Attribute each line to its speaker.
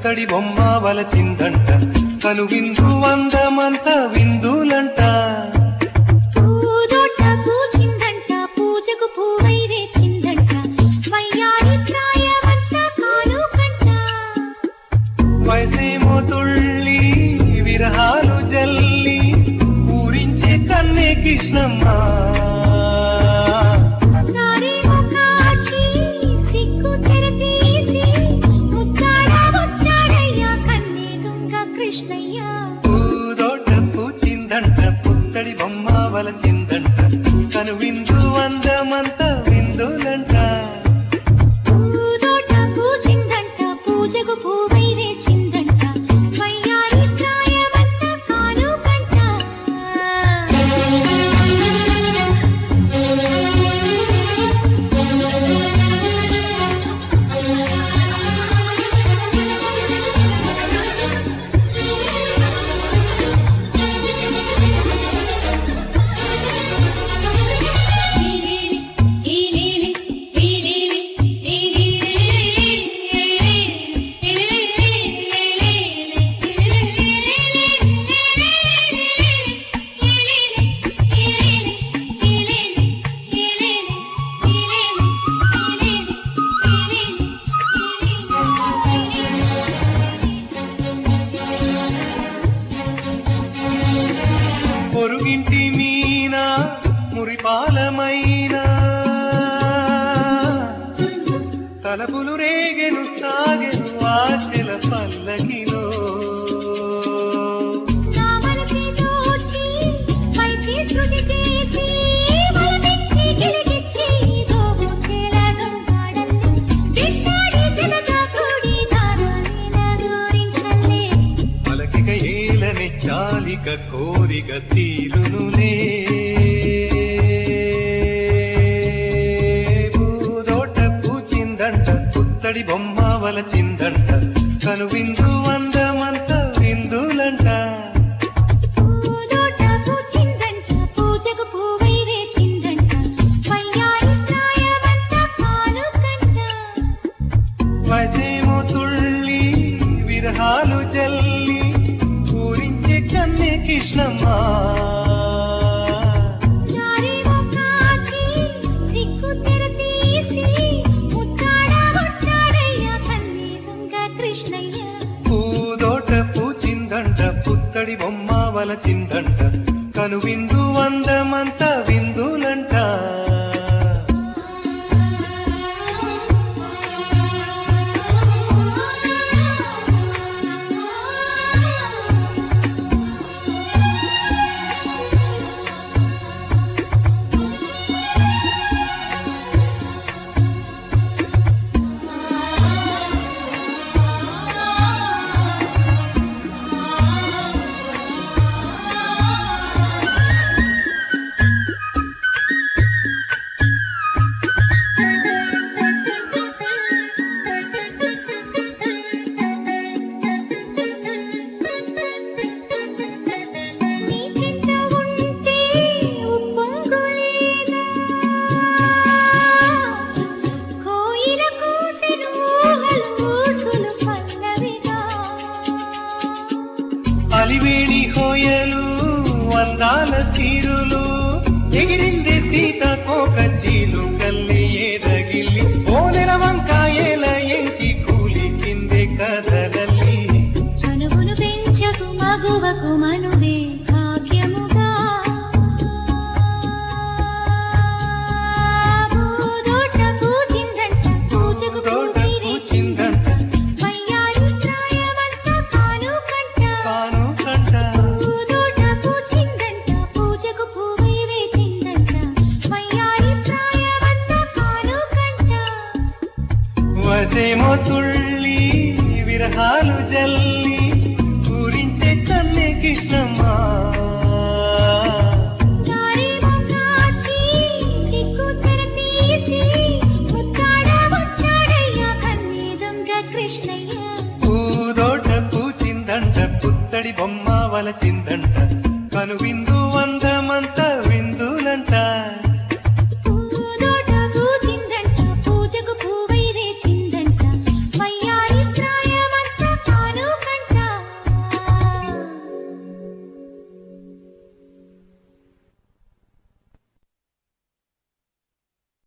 Speaker 1: పుత్తడి బొమ్మ వలచిందంట కను విందు వందమంత విందులంట వయసేమో తుళ్ళి విరహాలు జల్లి పూరించే కన్నే కృష్ణమ్మ పూదోట పూచిందంట పుత్తడి బొమ్మ వలచిందంట కను విందు వందమంత విందులంట పొరుగింటి మీనా మురిపాలమైనా తలపులు రేగెను సాగెను ఆశల పల్లకిలో పలకిక ఏలని చాలిక కోరిక తీరునులే పూదోట పూచిందంట పుత్తడి బొమ్మ వలచిందంట కను విందు వందమంత విందులంట వయసేమో తుళ్ళి విరహాలు జల్లి పూరించే కన్నే కృష్ణమ్మ పూదోట పూచిందంట పుత్తడి బొమ్మ వలచిందంట కను విందు వందమంత విందులంట అలివేణి హోయలు వందాల చీరులు ఎగిరింది సీతకోక చీలు కల్లి ఏదగిల్లి ఓనెల వంకాయల ఎంకి కూలి కిందే కదలల్లి
Speaker 2: చనువును పెంచకు మగువకు మనువే భాగ్యముగా పూదోట పూచిందంట పూజకు పూచిందంట వయ్యారి ప్రాయమంత కానుకంట పూదోట పూచిందంట పూజకు పూవై వేచిందంట వయ్యారి ప్రాయమంత కానుకంట
Speaker 1: వసేమో తుళ్ళి విరహాలు జల్లి పూరించే కన్నే కృష్ణమ్మ పూదోట పూచిందంట పుత్తడి బొమ్మ వలచిందంట కను విందు